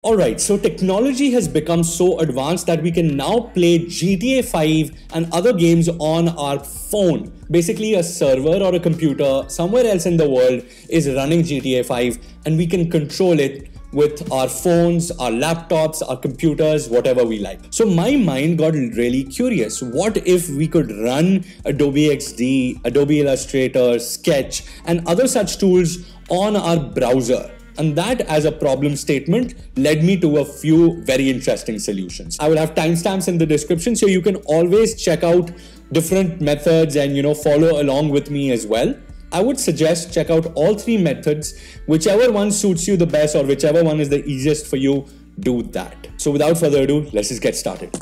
Alright, so technology has become so advanced that we can now play GTA 5 and other games on our phone. Basically, a server or a computer somewhere else in the world is running GTA 5 and we can control it with our phones, our laptops, our computers, whatever we like. So my mind got really curious. What if we could run Adobe XD, Adobe Illustrator, Sketch, and other such tools on our browser? And that, as a problem statement, led me to a few very interesting solutions. I will have timestamps in the description so you can always check out different methods and follow along with me as well. I would suggest check out all three methods. Whichever one suits you the best or whichever one is the easiest for you, do that. So without further ado, let's just get started.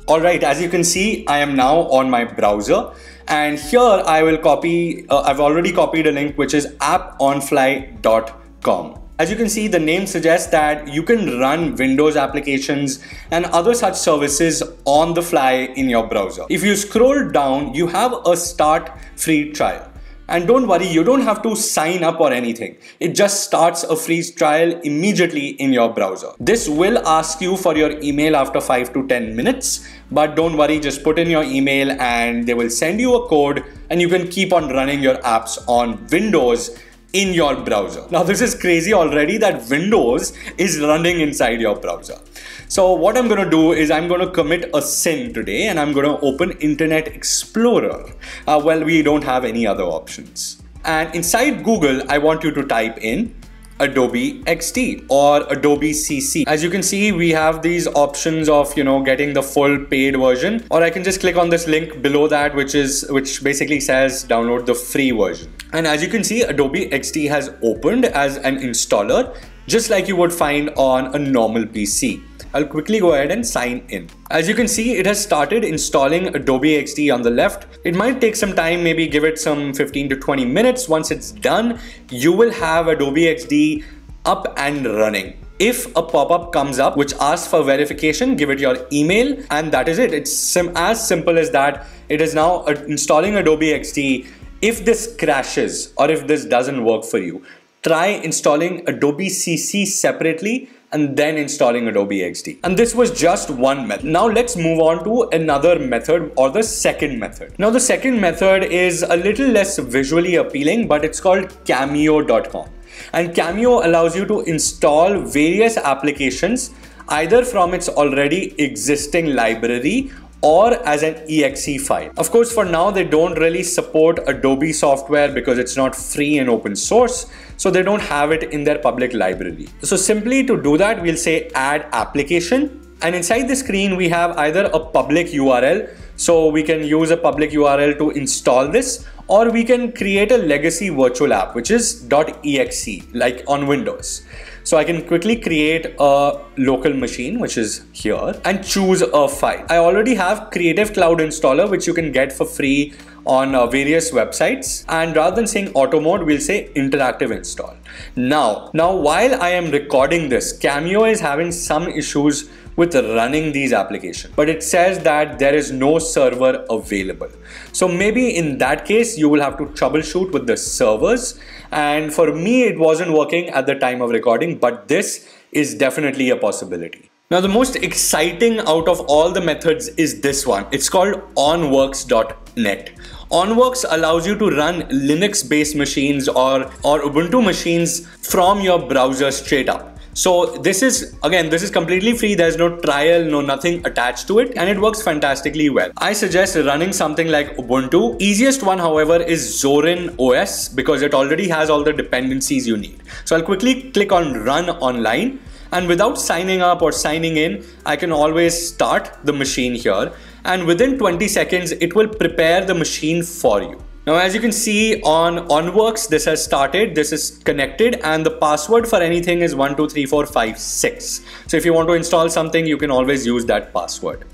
Alright, as you can see, I am now on my browser, and here I will copy, I've already copied a link which is apponfly.com. As you can see, the name suggests that you can run Windows applications and other such services on the fly in your browser. If you scroll down, you have a start free trial. And don't worry, you don't have to sign up or anything. It just starts a free trial immediately in your browser. This will ask you for your email after 5 to 10 minutes, but don't worry, just put in your email and they will send you a code and you can keep on running your apps on Windows in your browser. Now this is crazy already that Windows is running inside your browser. So what I'm gonna do is I'm gonna commit a sin today and I'm gonna open Internet Explorer. Well, we don't have any other options. And inside Google, I want you to type in Adobe XD or Adobe CC. As you can see, we have these options of getting the full paid version, or I can just click on this link below that which basically says download the free version. And as you can see, Adobe XD has opened as an installer, just like you would find on a normal PC. I'll quickly go ahead and sign in. As you can see, it has started installing Adobe XD on the left. It might take some time, maybe give it some 15 to 20 minutes. Once it's done, you will have Adobe XD up and running. If a pop-up comes up which asks for verification, give it your email and that is it. It's as simple as that. It is now installing Adobe XD. If this crashes or if this doesn't work for you, try installing Adobe CC separately and then installing Adobe XD. And this was just one method. Now let's move on to another method, or the second method. Now the second method is a little less visually appealing, but it's called Cameo.com. And Cameo allows you to install various applications either from its already existing library or as an exe file. Of course, for now, they don't really support Adobe software because it's not free and open source, so they don't have it in their public library. So simply to do that, we'll say add application, and inside the screen, we have either a public URL, so we can use a public URL to install this, or we can create a legacy virtual app, which is .exe, like on Windows. So I can quickly create a local machine, which is here, and choose a file. I already have Creative Cloud Installer, which you can get for free on various websites. And rather than saying auto mode, we'll say interactive install. Now while I am recording this, Cameo is having some issues with running these applications, but it says that there is no server available. So maybe in that case, you will have to troubleshoot with the servers. And for me, it wasn't working at the time of recording, but this is definitely a possibility. Now, the most exciting out of all the methods is this one. It's called onworks.net. OnWorks allows you to run Linux-based machines or Ubuntu machines from your browser straight up. So this is completely free. There's no trial, no nothing attached to it, and it works fantastically well. I suggest running something like Ubuntu. Easiest one, however, is Zorin OS because it already has all the dependencies you need. So I'll quickly click on Run Online, and without signing up or signing in, I can always start the machine here, and within 20 seconds, it will prepare the machine for you. Now, as you can see on OnWorks, this has started, this is connected, and the password for anything is 123456. So if you want to install something, you can always use that password.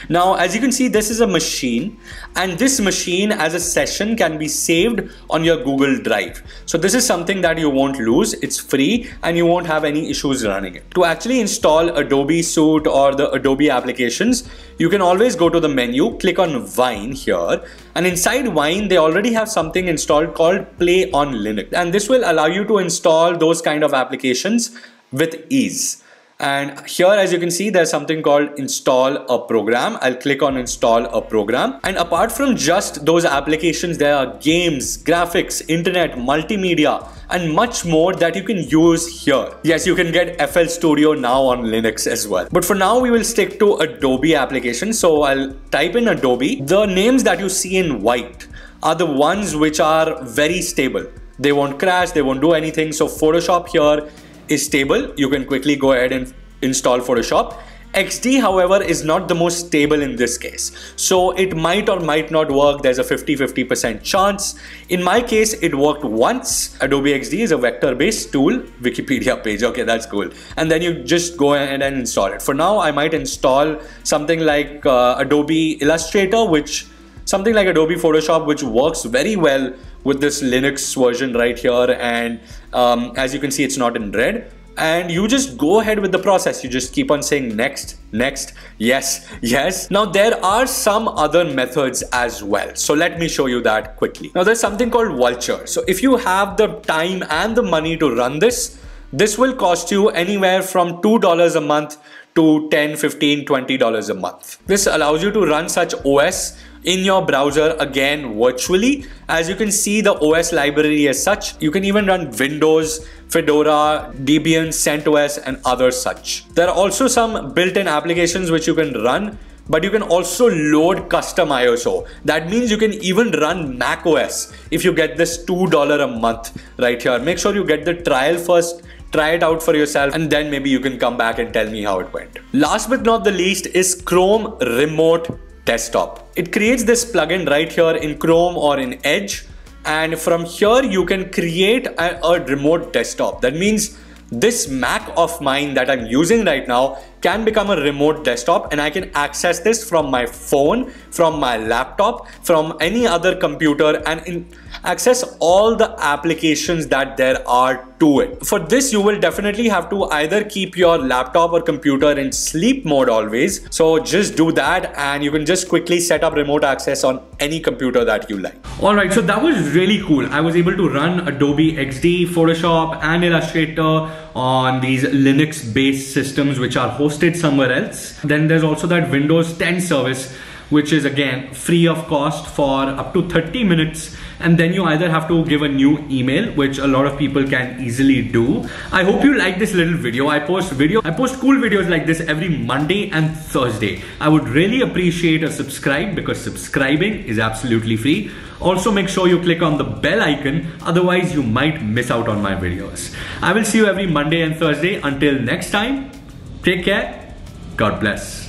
Now, as you can see, this is a machine, and this machine as a session can be saved on your Google Drive. So this is something that you won't lose. It's free and you won't have any issues running it. To actually install Adobe Suite or the Adobe applications, you can always go to the menu, click on Wine here, and inside Wine, they already have something installed called Play on Linux. And this will allow you to install those kind of applications with ease. And here, as you can see, there's something called install a program. I'll click on install a program. And apart from just those applications, there are games, graphics, internet, multimedia, and much more that you can use here. Yes, you can get FL Studio now on Linux as well. But for now, we will stick to Adobe applications. So I'll type in Adobe. The names that you see in white are the ones which are very stable. They won't crash, they won't do anything. So Photoshop here is stable. You can quickly go ahead and install Photoshop. XD, however, is not the most stable in this case. So it might or might not work. There's a 50-50% chance. In my case, it worked once. Adobe XD is a vector-based tool. Wikipedia page. Okay, that's cool. And then you just go ahead and install it. For now, I might install something like Adobe Illustrator, something like Adobe Photoshop, which works very well with this Linux version right here. And as you can see, it's not in red. And you just go ahead with the process. You just keep on saying next, next, yes, yes. Now there are some other methods as well. So let me show you that quickly. Now there's something called Vultr. So if you have the time and the money to run this will cost you anywhere from $2 a month to $10, $15, $20 a month. This allows you to run such OS in your browser, again virtually. As you can see, the OS library as such, you can even run Windows, Fedora, Debian, CentOS, and other such. There are also some built-in applications which you can run, but you can also load custom ISO. That means you can even run macOS if you get this $2 a month right here. Make sure you get the trial first, try it out for yourself, and then maybe you can come back and tell me how it went. Last but not the least is Chrome Remote Desktop. It creates this plugin right here in Chrome or in Edge, and from here you can create a remote desktop. That means this Mac of mine that I'm using right now can become a remote desktop, and I can access this from my phone, from my laptop, from any other computer, and access all the applications that there are to it. For this, you will definitely have to either keep your laptop or computer in sleep mode always. So just do that, and you can just quickly set up remote access on any computer that you like. Alright, so that was really cool. I was able to run Adobe XD, Photoshop, and Illustrator on these Linux-based systems which are hosted somewhere else. Then there's also that Windows 10 service, which is again free of cost for up to 30 minutes, and then you either have to give a new email, which a lot of people can easily do. I hope you like this little video. I post cool videos like this every Monday and Thursday. I would really appreciate a subscribe, because subscribing is absolutely free. Also make sure you click on the bell icon, otherwise you might miss out on my videos. I will see you every Monday and Thursday. Until next time, take care. God bless.